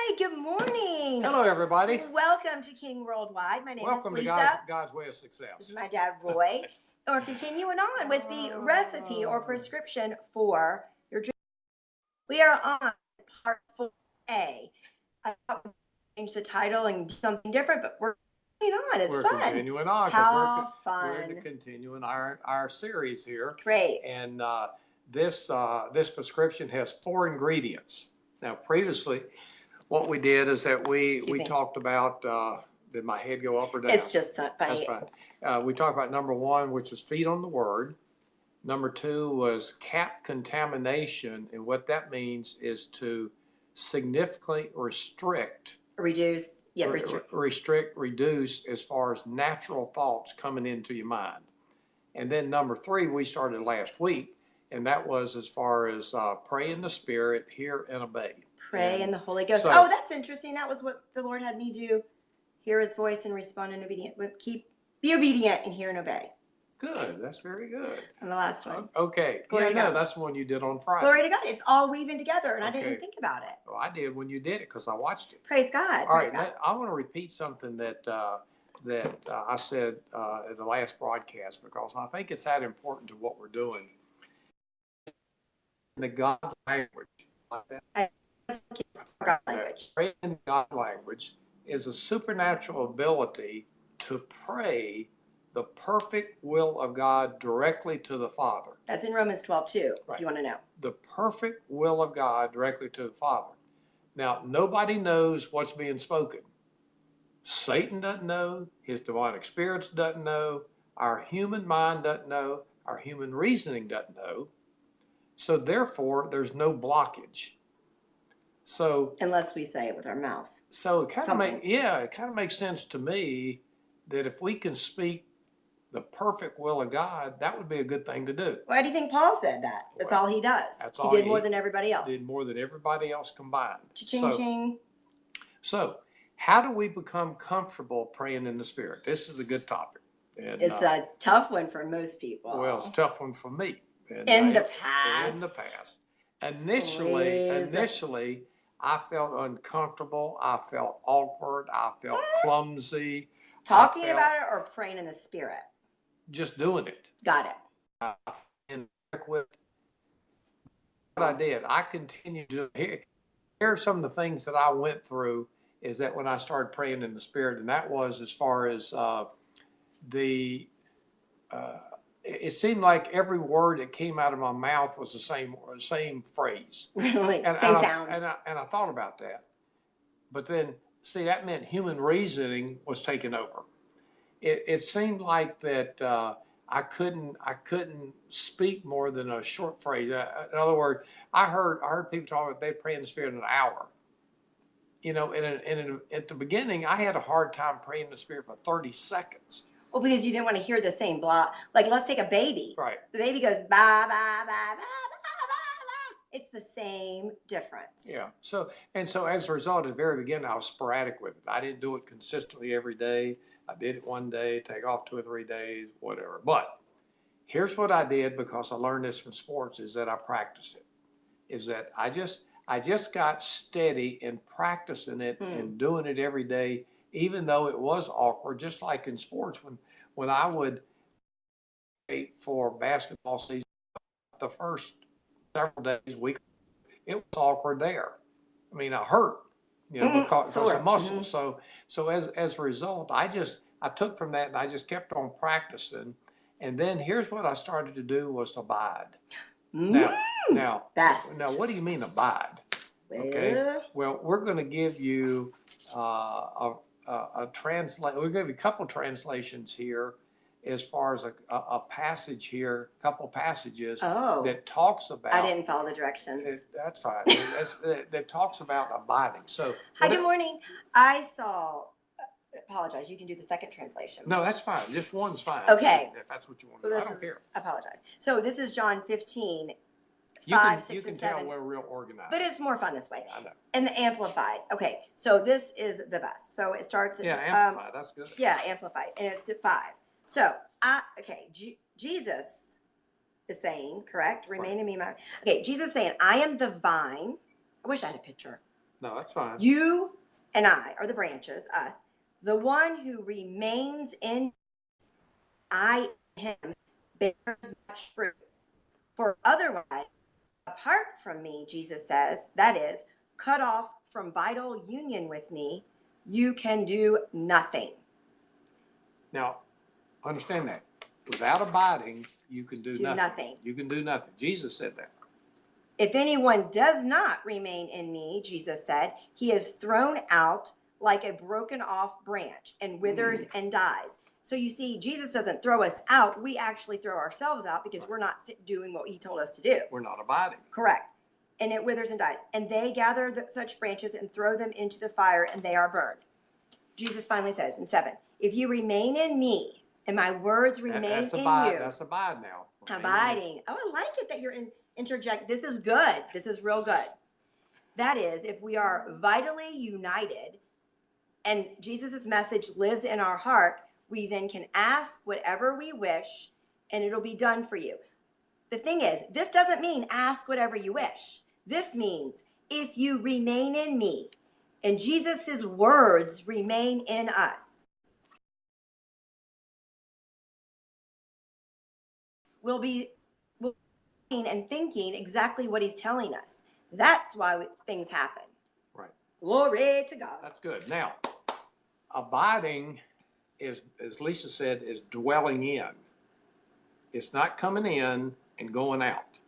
Hi, good morning. Hello, everybody. Welcome to King Worldwide. My name Welcome is to Lisa. God's Way of This Success. is my dad, Roy. And we're continuing on with the recipe or prescription for your dream. We are on part 4A. I thought we'd change the title and do something different, but we're continuing on. It's We're fun. continuing on. How We're fun. continuing our series here. Great. And this prescription has 4 ingredients. Now, previously, what we did is that we talked about, did my head go up or down? It's just funny. That's fine. We talked about number 1, which is feed on the word. Number 2 was cap contamination. And what that means is to significantly restrict, reduce as far as natural thoughts coming into your mind. And then number 3, we started last week, and that was as far as pray in the Spirit, hear and obey. Pray in the Holy Ghost. Oh, that's interesting. That was what the Lord had me do. Hear his voice and respond in obedience. Be obedient and hear and obey. Good. That's very good. And the last one. Okay. Glory to God. That's the one you did on Friday. Glory to God. It's all weaving together, and I didn't think about it. Well, I did when you did it because I watched it. Praise God. All right. I want to repeat something that I said in the last broadcast because I think it's that important to what we're doing. In the God language. God language. Praying in God language is a supernatural ability to pray the perfect will of God directly to the Father. That's in Romans 12 too, if you want to know. The perfect will of God directly to the Father. Now, nobody knows what's being spoken. Satan doesn't know. His demonic spirits doesn't know. Our human mind doesn't know. Our human reasoning doesn't know. So therefore, there's no blockage. So unless we say it with our mouth. So it kind of makes sense to me that if we can speak the perfect will of God, that would be a good thing to do. Why do you think Paul said that? That's all he does. He did more than everybody else. Did more than everybody else combined. Cha-ching. So how do we become comfortable praying in the Spirit? This is a good topic. And, it's a tough one for most people. Well, it's a tough one for me. In the past. Initially, I felt uncomfortable. I felt awkward. I felt clumsy. Talking about it or praying in the Spirit? Just doing it. Got it. And what I did, I continued to here are some of the things that I went through is that when I started praying in the Spirit, and that was as far as it seemed like every word that came out of my mouth was the same phrase. Really? Same sound. And I thought about that. But then, see, that meant human reasoning was taking over. It seemed like that I couldn't speak more than a short phrase. In other words, I heard people talk about they pray in the Spirit in an hour. You know, and at the beginning, I had a hard time praying in the Spirit for 30 seconds. Well, because you didn't want to hear the same blah. Like, let's take a baby. Right. The baby goes, ba, ba, ba, ba, ba, ba. It's the same difference. Yeah. So as a result, at the very beginning, I was sporadic with it. I didn't do it consistently every day. I did it one day, take off 2 or 3 days, whatever. But here's what I did because I learned this from sports is that I practiced it. Is that I just got steady in practicing it and doing it every day, even though it was awkward, just like in sports when I would wait for basketball season, the first several days, week, it was awkward there. I mean, I hurt, because of muscles. So as a result, I took from that and I just kept on practicing. And then here's what I started to do was abide. Now, what do you mean abide? Okay. Well, we're going to give you a translate. We're going to give you a couple translations here, as far as a passage here, a couple passages that talks about. I didn't follow the directions. That's fine. that talks about abiding. So. Hi, good morning. I saw. Apologize. You can do the second translation. No, that's fine. Just one's fine. Okay. If that's what you want to do. I don't care. Apologize. So this is John 15. You 5, 6, can and 7. tell we're real organized. But it's more fun this way. I know. And the Amplified. Okay, so this is the best. So it starts. Amplified. That's good. Yeah, Amplified, and it's 5. So Jesus is saying, correct? Remain in me, my. Okay, Jesus is saying, I am the vine. I wish I had a picture. No, that's fine. You and I are the branches, us. The one who remains in I in him bears much fruit. For otherwise, apart from me, Jesus says, that is, cut off from vital union with me, you can do nothing. Now, understand that. Without abiding, you can do nothing. You can do nothing. Jesus said that. If anyone does not remain in me, Jesus said, he is thrown out like a broken off branch and withers and dies. So you see, Jesus doesn't throw us out. We actually throw ourselves out because we're not doing what he told us to do. We're not abiding. Correct. And it withers and dies. And they gather such branches and throw them into the fire, and they are burned. Jesus finally says in 7, if you remain in me and my words remain in you. That's abide now. Abiding. Oh, I like it that you're interject. This is good. This is real good. That is, if we are vitally united and Jesus' message lives in our heart, we then can ask whatever we wish and it'll be done for you. The thing is, this doesn't mean ask whatever you wish. This means if you remain in me and Jesus' words remain in us, we'll be and thinking exactly what he's telling us. That's why things happen. Right. Glory to God. That's good. Now, abiding is, as Lisa said, is dwelling in. It's not coming in and going out.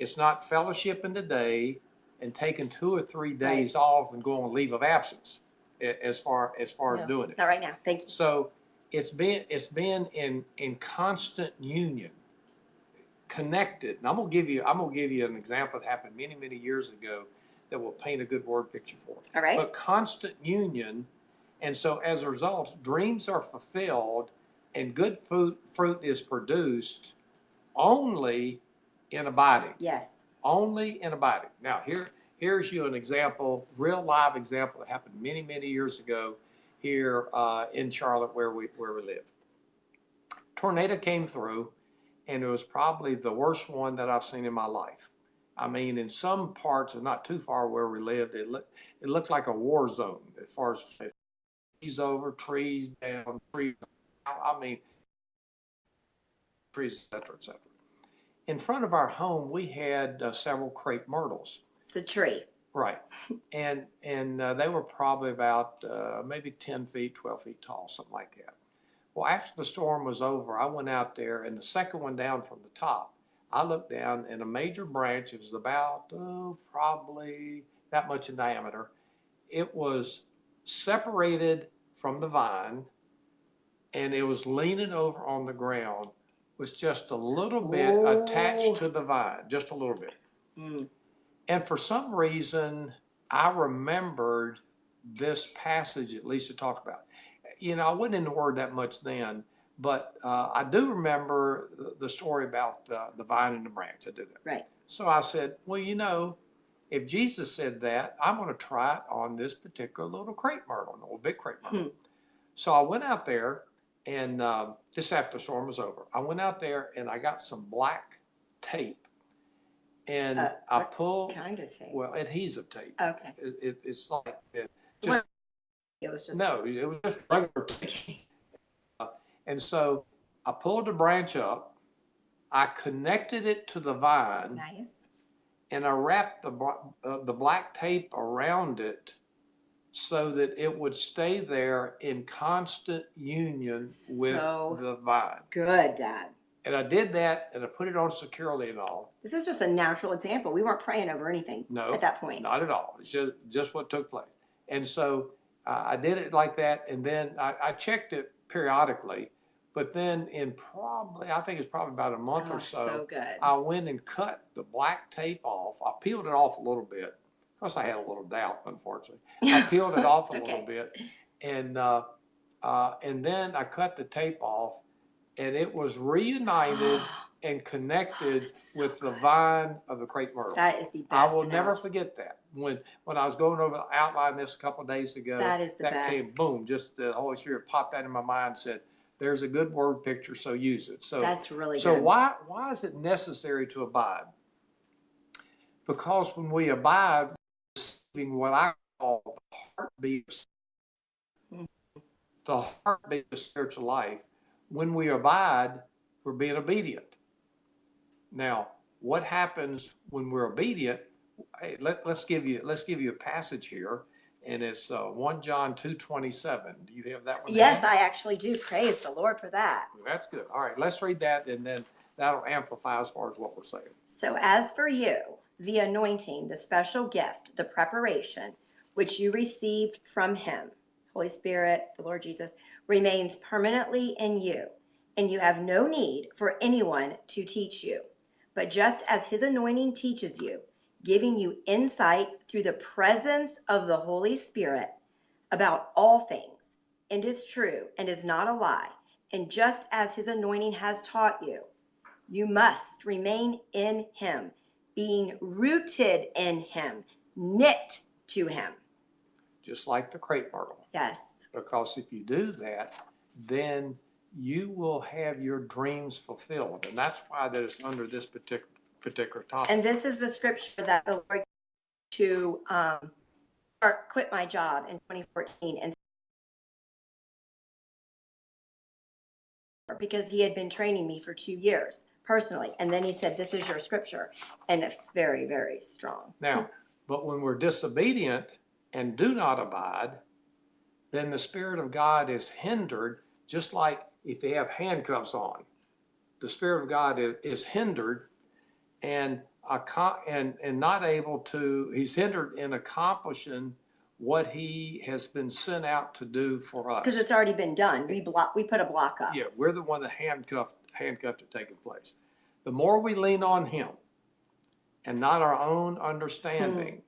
It's not fellowshipping today and taking 2 or 3 days off and going on leave of absence as far as doing it. Not right now. Thank you. So it's been in constant union, connected. And I'm gonna give you an example that happened many years ago that will paint a good word picture for it. All right. But constant union, and so as a result, dreams are fulfilled and good fruit is produced only in abiding. Yes. Only in abiding. Now here's you an example, real live example that happened many years ago here in Charlotte where we live. Tornado came through, and it was probably the worst one that I've seen in my life. I mean, in some parts, and not too far where we lived, it looked like a war zone as far as trees over, trees down, trees. I mean, trees, et cetera. In front of our home, we had several crepe myrtles. It's a tree. Right. And they were probably about maybe 10 feet, 12 feet tall, something like that. Well, after the storm was over, I went out there, and the second one down from the top, I looked down, and a major branch, it was about, probably that much in diameter. It was separated from the vine, and it was leaning over on the ground with just a little bit attached to the vine, just a little bit. Mm. And for some reason, I remembered this passage that Lisa talked about. You know, I wasn't in the Word that much then, but I do remember the story about the vine and the branch. I did that. Right. So I said, well, you know, if Jesus said that, I'm going to try it on this particular little crepe myrtle, a little big crepe myrtle. So I went out there, and just after the storm was over, I went out there and I got some black tape, and I pulled. What kind of tape? Well, adhesive tape. Okay. It's like it was just regular tape. And so I pulled the branch up, I connected it to the vine. Nice. And I wrapped the black tape around it so that it would stay there in constant union with the vine. Good, Dad. And I did that, and I put it on securely and all. This is just a natural example. We weren't praying over anything at that point. Not at all. It's just what took place. And so I did it like that, and then I checked it periodically. But then I think it's probably about a month or so, good. I went and cut the black tape off. I peeled it off a little bit. Of course, I had a little doubt, unfortunately. I peeled it off a little bit, and then I cut the tape off, and it was reunited and connected with the vine of the crepe myrtle. That is the best. I will never forget that. When I was going over outline this a couple of days ago, that is the best. Came, boom, just the Holy Spirit popped that in my mind and said, there's a good word picture, so use it. So that's really good. So why is it necessary to abide? Because when we abide, what I call the heartbeat of spiritual life. When we abide, we're being obedient. Now, what happens when we're obedient? Hey, let's give you a passage here, and it's 1 John 2:27. Do you have that one? Yes, I actually do. Praise the Lord for that. That's good. All right, let's read that, and then that'll amplify as far as what we're saying. So as for you, the anointing, the special gift, the preparation, which you received from him, Holy Spirit, the Lord Jesus, remains permanently in you, and you have no need for anyone to teach you. But just as his anointing teaches you, giving you insight through the presence of the Holy Spirit about all things, and is true and is not a lie, and just as his anointing has taught you, you must remain in him, being rooted in him, knit to him. Just like the crepe myrtle. Yes. Because if you do that, then you will have your dreams fulfilled. And that's why that it's under this particular topic. And this is the scripture that the Lord to quit my job in 2014, and because he had been training me for 2 years personally. And then he said, this is your scripture. And it's very, very strong. Now, but when we're disobedient and do not abide, then the Spirit of God is hindered, just like if they have handcuffs on. The Spirit of God is hindered and not able to, he's hindered in accomplishing what he has been sent out to do for us. Because it's already been done. We put a block up. Yeah, we're the one that handcuffed it taking place. The more we lean on him and not our own understanding,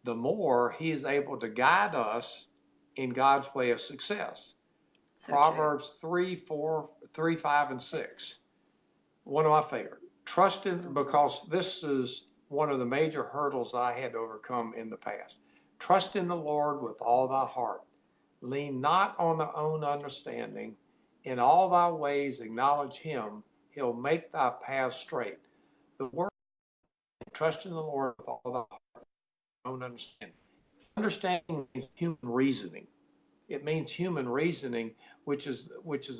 the more he is able to guide us in God's way of success. So Proverbs 3, 5, and 6. One of my favorite. Trust in, because this is one of the major hurdles I had to overcome in the past. Trust in the Lord with all thy heart. Lean not on thy own understanding. In all thy ways acknowledge him. He'll make thy path straight. The word, trust in the Lord with all thy heart, own understanding. Understanding means human reasoning. It means human reasoning, which is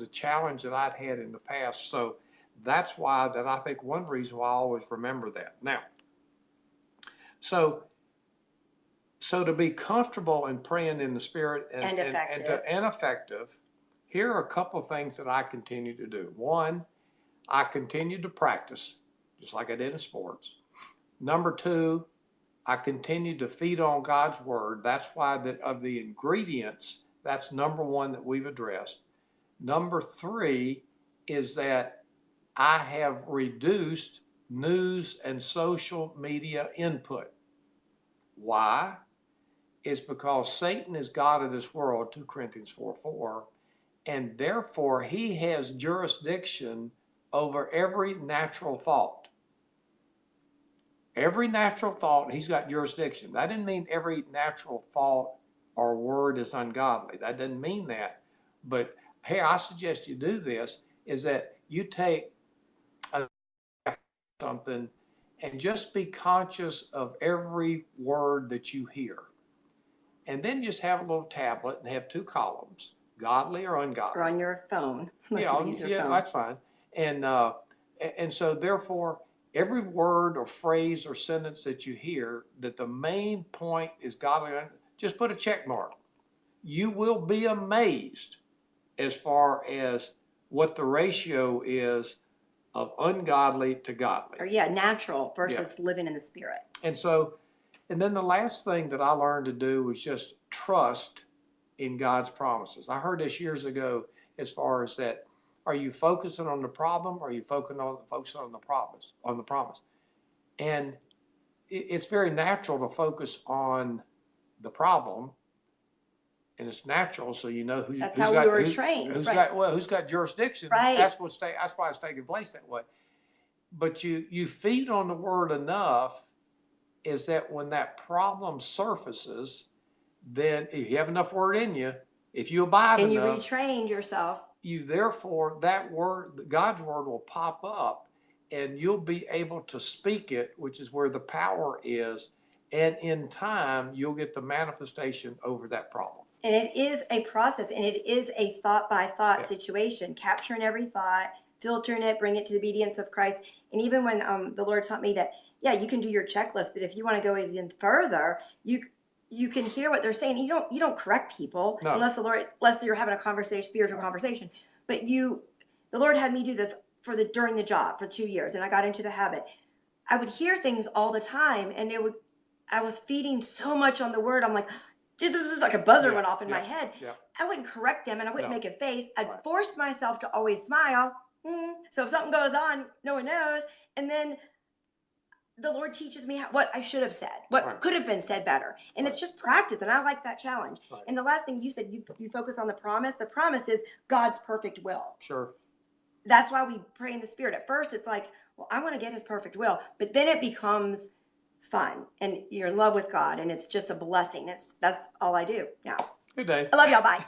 a challenge that I'd had in the past. So that's why that I think one reason why I always remember that. Now, so to be comfortable in praying in the Spirit and effective, here are a couple of things that I continue to do. One, I continue to practice, just like I did in sports. Number two, I continue to feed on God's word. That's why that of the ingredients, that's number one that we've addressed. Number three is that I have reduced news and social media input. Why? It's because Satan is God of this world, 2 Corinthians 4:4, and therefore he has jurisdiction over every natural thought. Every natural thought, he's got jurisdiction. That didn't mean every natural thought or word is ungodly. That doesn't mean that. But hey, I suggest you do this, is that you take something and just be conscious of every word that you hear. And then just have a little tablet and have 2 columns, godly or ungodly. Or on your phone. Yeah, that's fine. And so therefore, every word or phrase or sentence that you hear, that the main point is godly, just put a check mark. You will be amazed as far as what the ratio is of ungodly to godly. Or natural versus living in the Spirit. And then the last thing that I learned to do was just trust in God's promises. I heard this years ago as far as that, are you focusing on the problem or are you focusing on the promise? And it's very natural to focus on the problem, and it's natural, so you know who's how we were trained. Who's got jurisdiction. Right. That's why it's taking place that way. But you feed on the word enough, is that when that problem surfaces, then if you have enough word in you, if you abide and enough, you retrained yourself, therefore that word, God's word, will pop up, and you'll be able to speak it, which is where the power is, And in time, you'll get the manifestation over that problem. And it is a process, and it is a thought by thought Yeah. situation, capturing every thought, filtering it, bring it to the obedience of Christ. And even when the Lord taught me that, yeah, you can do your checklist, but if you want to go even further, you can hear what they're saying. You don't correct people No. unless you're having a conversation, spiritual conversation. But the Lord had me do this during the job for 2 years, and I got into the habit. I would hear things all the time, and I was feeding so much on the word. I'm like, dude, this is like a buzzer went off in my head. Yeah. I wouldn't correct them, and I wouldn't No. make a face. I'd Right. force myself to always smile. So if something goes on, no one knows. And then the Lord teaches me what I should have said, what Right. could have been said better. And it's just practice, and I like that challenge. Right. And the last thing you said, you focus on the promise. The promise is God's perfect will. Sure. That's why we pray in the Spirit. At first, it's like, well, I want to get His perfect will. But then it becomes fun, and you're in love with God, and it's just a blessing. That's all I do now. Good day. I love y'all. Bye.